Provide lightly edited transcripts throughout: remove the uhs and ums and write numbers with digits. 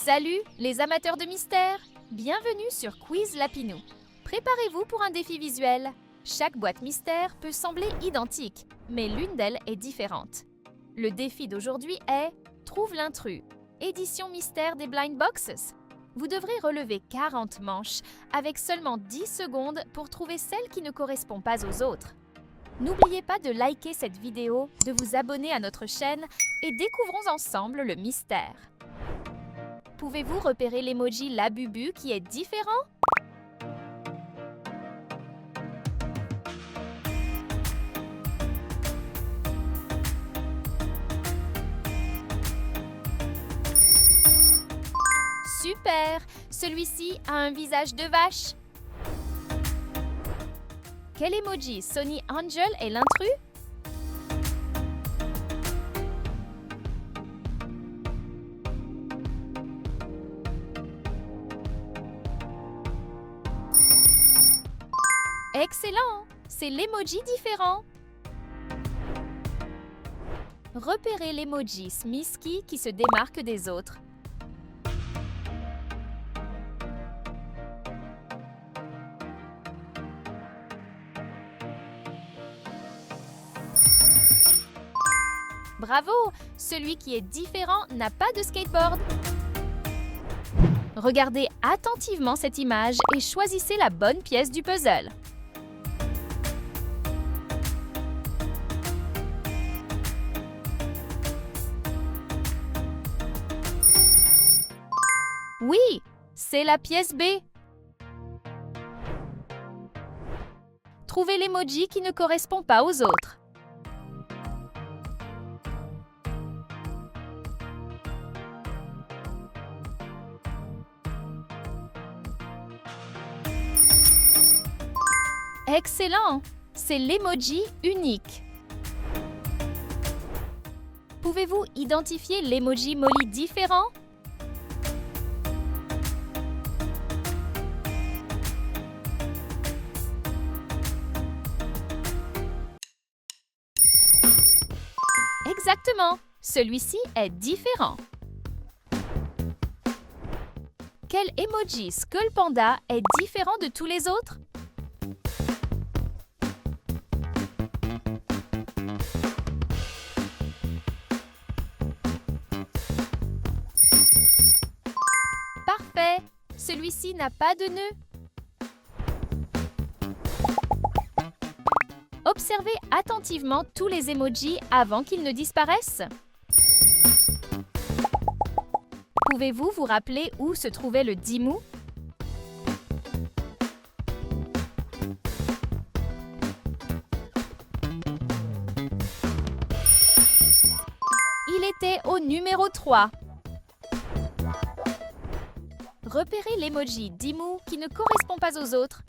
Salut les amateurs de mystère! Bienvenue sur Quiz Lapinou. Préparez-vous pour un défi visuel. Chaque boîte mystère peut sembler identique, mais l'une d'elles est différente. Le défi d'aujourd'hui est « Trouve l'intrus », édition mystère des Blind Boxes. Vous devrez relever 40 manches avec seulement 10 secondes pour trouver celle qui ne correspond pas aux autres. N'oubliez pas de liker cette vidéo, de vous abonner à notre chaîne et découvrons ensemble le mystère. Pouvez-vous repérer l'emoji Labubu qui est différent? Super! Celui-ci a un visage de vache. Quel emoji Sonny Angel est l'intrus? Excellent! C'est l'emoji différent. Repérez l'emoji Smisky qui se démarque des autres. Bravo! Celui qui est différent n'a pas de skateboard. Regardez attentivement cette image et choisissez la bonne pièce du puzzle. Oui, c'est la pièce B. Trouvez l'emoji qui ne correspond pas aux autres. Excellent! C'est l'emoji unique. Pouvez-vous identifier l'emoji Molly différent? Exactement! Celui-ci est différent. Quel emoji Skull Panda est différent de tous les autres? Parfait! Celui-ci n'a pas de nœud. Observez attentivement tous les emojis avant qu'ils ne disparaissent. Pouvez-vous vous rappeler où se trouvait le Dimou? Il était au numéro 3. Repérez l'emoji Dimou qui ne correspond pas aux autres.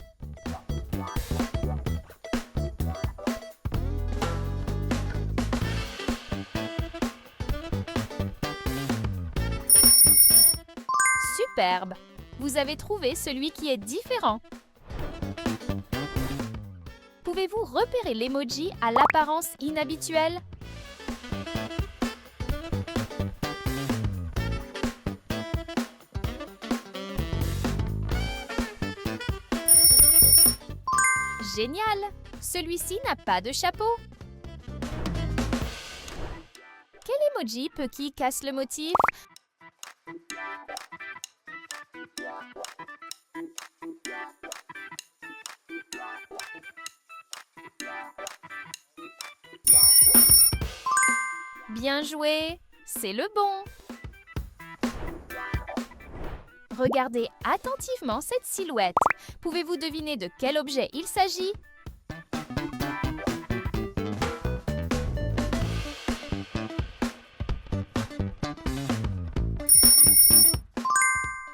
Superbe! Vous avez trouvé celui qui est différent. Pouvez-vous repérer l'emoji à l'apparence inhabituelle? Génial! Celui-ci n'a pas de chapeau. Quel emoji Pucky casse le motif? Bien joué! C'est le bon! Regardez attentivement cette silhouette. Pouvez-vous deviner de quel objet il s'agit?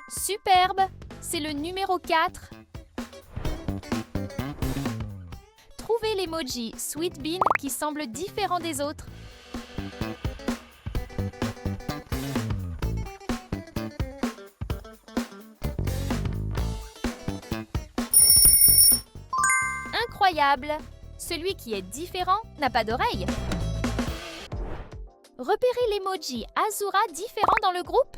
Superbe! C'est le numéro 4. Trouvez l'emoji Sweet Bean qui semble différent des autres. Incroyable! Celui qui est différent n'a pas d'oreille. Repérez l'emoji Azura différent dans le groupe.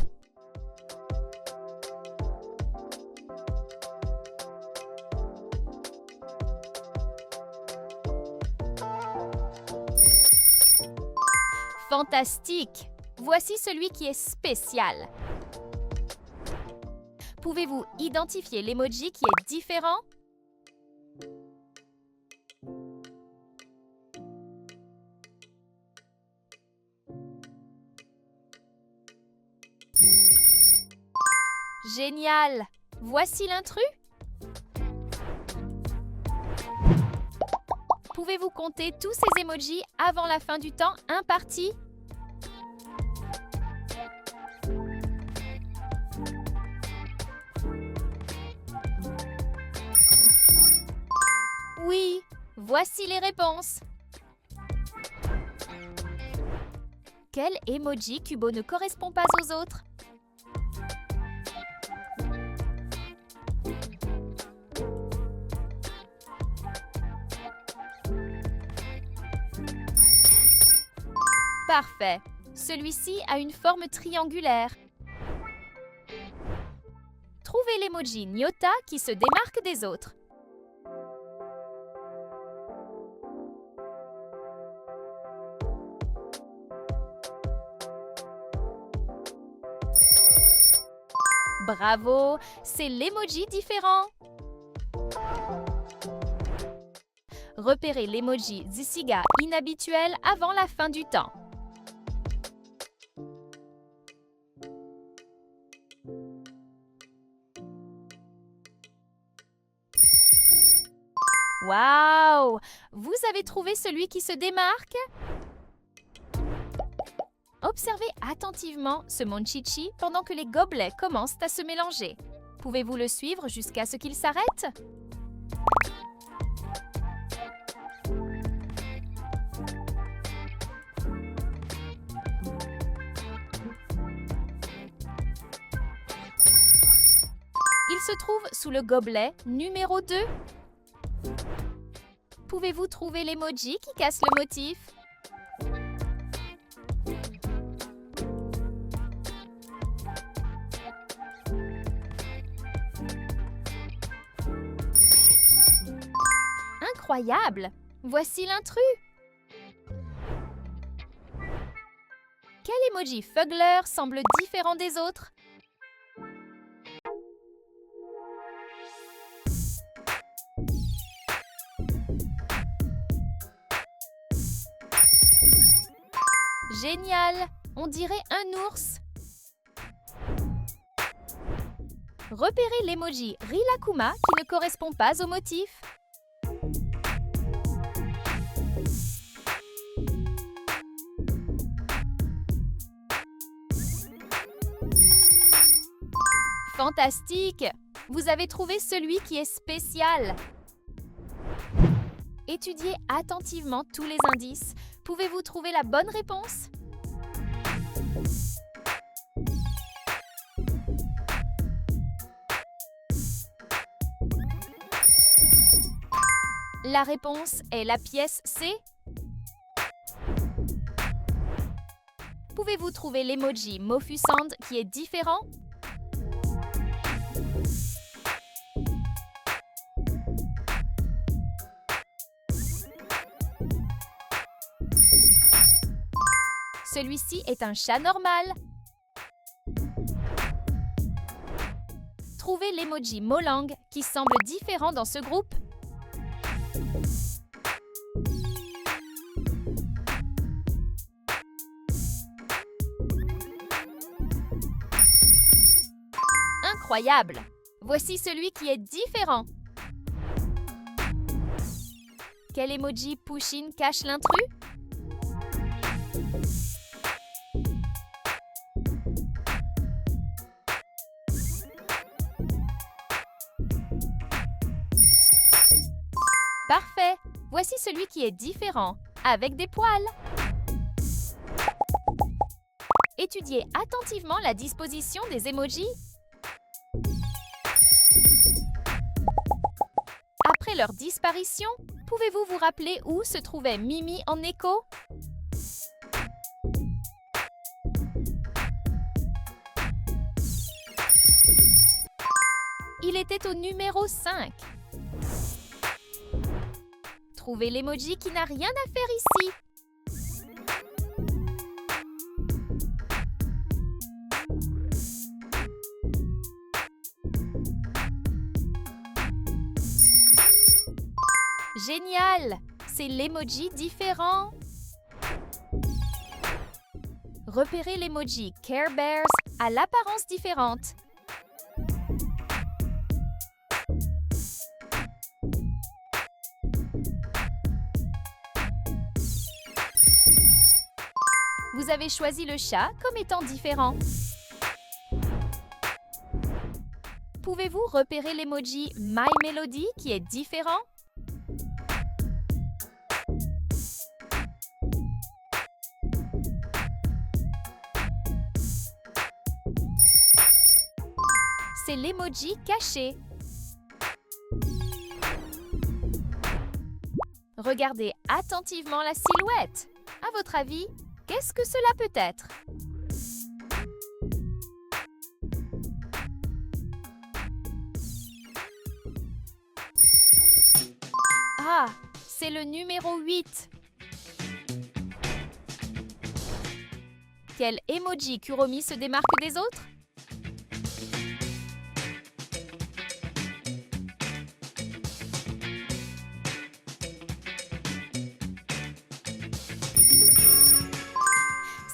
Fantastique! Voici celui qui est spécial. Pouvez-vous identifier l'emoji qui est différent? Génial! Voici l'intrus. Pouvez-vous compter tous ces emojis avant la fin du temps imparti? Oui, voici les réponses. Quel emoji Kubo ne correspond pas aux autres? Parfait. Celui-ci a une forme triangulaire. Trouvez l'emoji Nyota qui se démarque des autres. Bravo, c'est l'emoji différent. Repérez l'emoji Zisiga inhabituel avant la fin du temps. Waouh! Vous avez trouvé celui qui se démarque? Observez attentivement ce Monchichi pendant que les gobelets commencent à se mélanger. Pouvez-vous le suivre jusqu'à ce qu'il s'arrête? Il se trouve sous le gobelet numéro 2. Pouvez-vous trouver l'emoji qui casse le motif? Incroyable! Voici l'intrus! Quel emoji Fuggler semble différent des autres? Génial! On dirait un ours. Repérez l'emoji Rilakuma qui ne correspond pas au motif. Fantastique! Vous avez trouvé celui qui est spécial. Étudiez attentivement tous les indices. Pouvez-vous trouver la bonne réponse? La réponse est la pièce C. Pouvez-vous trouver l'emoji Mofusand qui est différent? Celui-ci est un chat normal. Trouvez l'emoji Molang qui semble différent dans ce groupe. Incroyable! Voici celui qui est différent. Quel emoji Pushin cache l'intrus? Parfait! Voici celui qui est différent, avec des poils. Étudiez attentivement la disposition des emojis. Après leur disparition, pouvez-vous vous rappeler où se trouvait Mimi en écho? Il était au numéro 5. Trouvez l'emoji qui n'a rien à faire ici. Génial! C'est l'emoji différent. Repérez l'emoji Care Bears à l'apparence différente. Vous avez choisi le chat comme étant différent. Pouvez-vous repérer l'emoji My Melody qui est différent? C'est l'emoji caché. Regardez attentivement la silhouette. À votre avis, qu'est-ce que cela peut être? Ah, c'est le numéro 8. Quel emoji Kuromi se démarque des autres?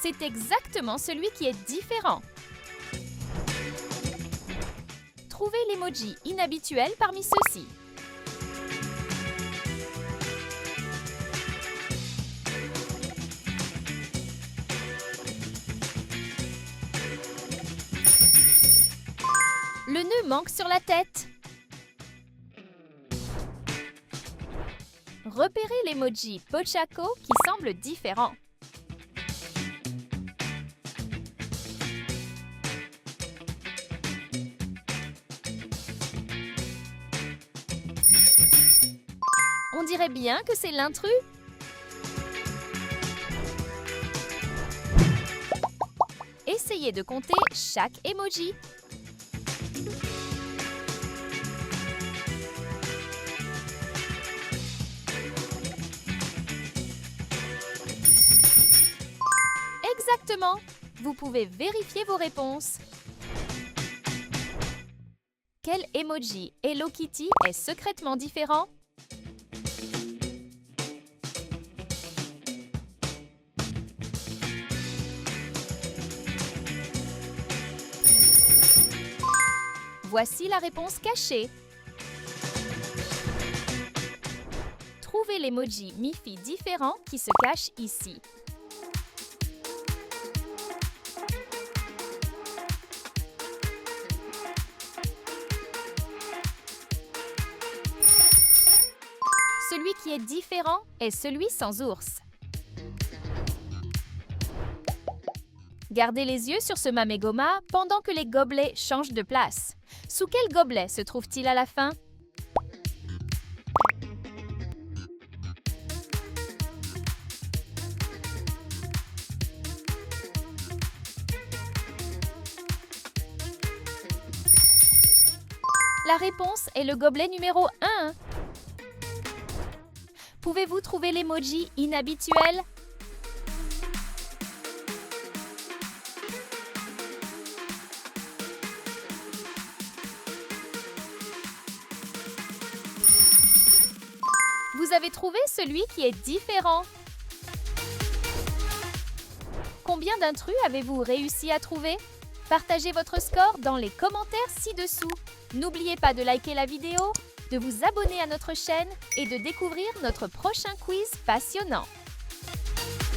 C'est exactement celui qui est différent. Trouvez l'emoji inhabituel parmi ceux-ci. Le nœud manque sur la tête. Repérez l'emoji Pochako qui semble différent. On dirait bien que c'est l'intrus. Essayez de compter chaque emoji. Exactement. Vous pouvez vérifier vos réponses. Quel emoji Hello Kitty est secrètement différent? Voici la réponse cachée. Trouvez l'emoji Miffy différent qui se cache ici. Celui qui est différent est celui sans ours. Gardez les yeux sur ce Mamegoma pendant que les gobelets changent de place. Sous quel gobelet se trouve-t-il à la fin? La réponse est le gobelet numéro 1. Pouvez-vous trouver l'emoji inhabituel? Vous avez trouvé celui qui est différent. Combien d'intrus avez-vous réussi à trouver? Partagez votre score dans les commentaires ci-dessous. N'oubliez pas de liker la vidéo, de vous abonner à notre chaîne et de découvrir notre prochain quiz passionnant.